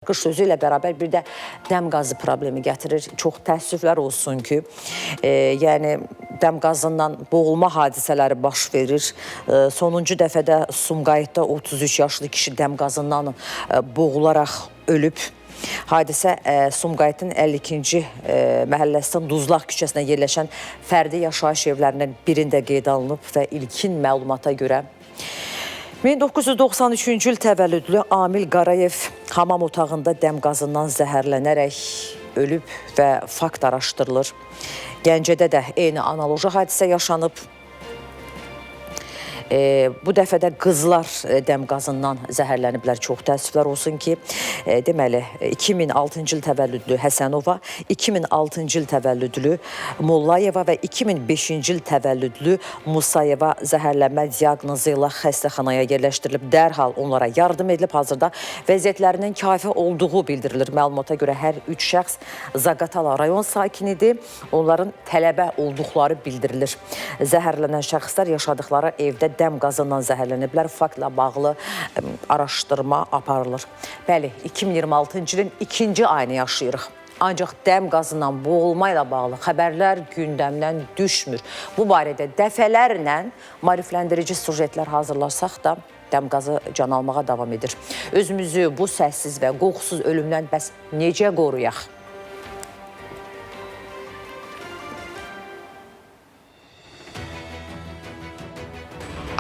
Qış sözü ilə bərabər bir də dəm qazı problemi gətirir. Çox təəssüflər olsun ki, yəni dəm qazından boğulma hadisələri baş verir. Sonuncu dəfədə Sumqayıtda 33 yaşlı kişi dəm qazından boğularaq ölüb. Hadisə Sumqayıtın 52-ci məhəlləsinin Duzlaq küçəsində yerləşən fərdi yaşayış evlərindən birində qeydə alınıb və ilkin məlumata görə 1993-cü il təvəllüdlü Amil Qarayev hamam otağında dəm qazından zəhərlənərək ölüb və fakt araşdırılır. Gəncədə də eyni analoji hadisə yaşanıb. Bu dəfə də qızlar dəm qazından zəhərləniblər. Çox təəssüflər olsun ki, deməli 2006-cı il təvəllüdlü Həsənova, 2006-cı il təvəllüdlü Mollayeva və 2005-ci il təvəllüdlü Musayeva zəhərlənmə diaqnozu ilə xəstəxanaya yerləşdirilib. Dərhal onlara yardım edilib. Hazırda vəziyyətlərinin kafi olduğu bildirilir. Məlumata görə hər 3 şəxs Zaqatala rayon sakinidir. Onların tələbə olduqları bildirilir. Zəhərlənən şəxslər yaşadıkları evdə dəm qazından zəhərləniblər. Faktla bağlı araşdırma aparılır. Bəli, 2026-cı ilin 2-ci ayını yaşayırıq. Ancaq dəm qazından boğulma ilə bağlı xəbərlər gündəmdən düşmür. Bu barədə dəfələrlə maarifləndirici sujetlər hazırlasaq da dəm qazı can almağa davam edir. Özümüzü bu səssiz və qoxusuz ölümdən bəs necə qoruyaq?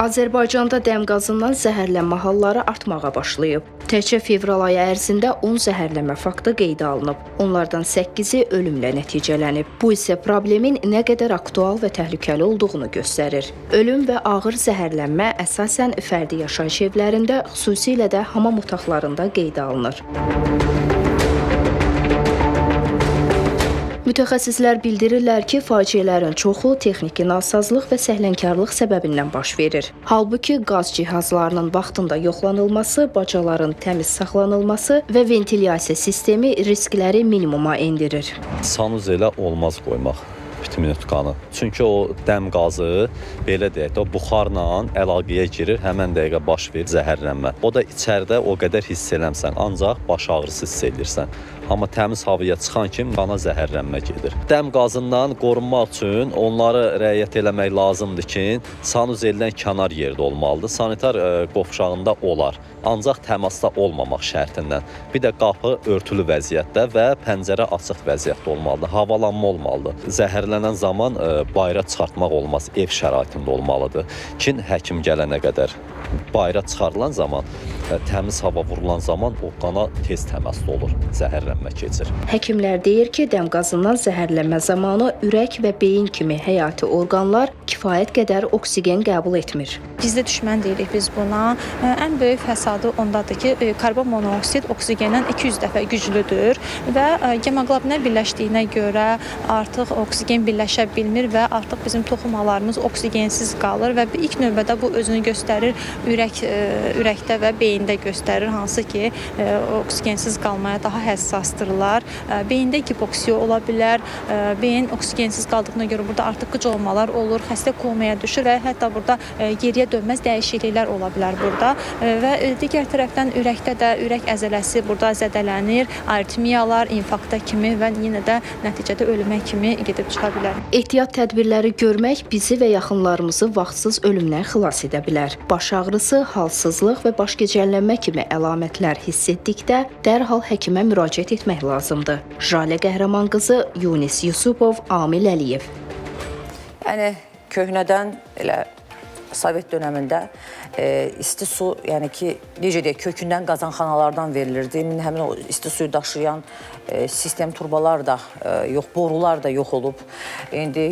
Azərbaycanda dəm qazından zəhərlənmə halları artmağa başlayıb. Təkcə fevral ayı ərzində 10 zəhərlənmə faktı qeydə alınıb. Onlardan 8-i ölümlə nəticələnib. Bu isə problemin nə qədər aktual və təhlükəli olduğunu göstərir. Ölüm və ağır zəhərlənmə əsasən fərdi yaşayış evlərində, xüsusilə də hamam otaqlarında qeydə alınır. Mütəxəssislər bildirirlər ki, faciələrin çoxu texniki nasazlıq və səhlənkarlıq səbəbindən baş verir. Halbuki qaz cihazlarının vaxtında yoxlanılması, bacaların təmiz saxlanılması və ventilyasiya sistemi riskləri minimuma endirir. Sanuzelə olmaz qoymaq minutkanı. Çünki o dəm qazı, belə deyək də, o buxarla əlaqəyə girir, həmən dəqiqə baş verir zəhərlənmə. O da içəridə o qədər hiss eləmsən, ancaq baş ağrısı hiss edirsən. Amma təmiz havaya çıxan kimi qana zəhərlənmə gedir. Dəm qazından qorunmaq üçün onları rəayət eləmək lazımdır ki, sanuzeldən kənar yerdə olmalıdır. Sanitar qovşağında olar, ancaq təmasda olmamaq şərtindən. Bir də qapı örtülü vəziyyətdə və pəncərə açıq vəziyyətdə olmalıdır. Havalanma olmalıdır. Zəhərlənən zaman bayıra çıxartmaq olmaz, ev şəraitində olmalıdır. Ki, həkim gələnə qədər bayıra çıxarılan zaman, təmiz hava vurulan zaman o qana tez təmasda olur, zəhərlənmə keçir. Həkimlər deyir ki, dəm qazından zəhərlənmə zamanı ürək və beyin kimi həyati orqanlar kifayət qədər oksigen qəbul etmir. Gizli düşmən deyirik biz buna. Ən böyük fəsadı ondadır ki, karbon monoksid oksigendən 200 dəfə güclüdür və hemoqlobinə birləşdiyinə görə artıq oksigen birləşə bilmir və artıq bizim toxumalarımız oksigensiz qalır və ilk növbədə bu özünü göstərir ürəkdə və beyində göstərir, hansı ki, oksigensiz qalmaya daha həssasdırlar. Beyində hipoksiya ola bilər, beyin oksigensiz qaldığına görə burada artıq qıc olmalar olur, xəstə komaya düşür və hətta burada geriyə dönməz dəyişikliklər ola bilər burada. Və digər tərəfdən ürəkdə də ürək əzələsi burada zədələnir, aritmiyalar, infarkta kimi və yenə də nəticədə ölümə kimi gedib çıxa bilər. Ehtiyat tədbirləri görmək bizi və yaxınlarımızı vaxtsız ölümdən xilas edə bilər. Baş ağrısı, halsızlıq və baş gecəllənmə kimi əlamətlər hiss etdikdə dərhal həkimə müraciət etmək lazımdır. Jalə Qəhrəman qızı, Yunis Yusupov, Amil Əliyev. Yəni köhnədən elə Sovet dönəmində isti su, yəni ki, necə deyək, kökündən qazanxanalardan verilirdi. Həmin o isti suyu daşıyan sistem turbalar da yox, borular da yox olub. İndi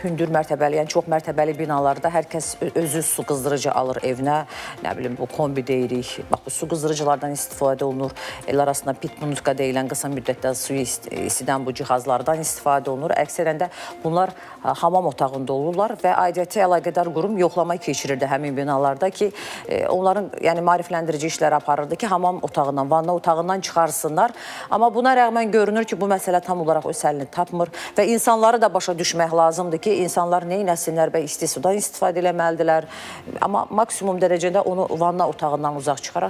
hündür mərtəbəli, yəni çox mərtəbəli binalarda hər kəs özü su qızdırıcı alır evinə. Nə bilim, bu kombi deyirik. Bax, bu su qızdırıcılardan istifadə olunur. El arasında pitmunutka deyilən qısa müddətdə suyu isidən bu cihazlardan istifadə olunur. Əksərən də bunlar hamam otağında olurlar və aidiyyəti əlaqədar qurum yoxlama keçirirdi həmin binalarda ki, onların yəni maarifləndirici işlər aparırdı ki, hamam otağından, vanna otağından çıxarsınlar. Amma buna rəğmən görünür ki, bu məsələ tam olaraq öz həllini tapmır və insanları da başa düşmək lazımdır ki, insanlar neynəsinlər və isti sudan istifadə eləməlidirlər. Amma maksimum dərəcədə onu vanna otağından uzaq çıxaraq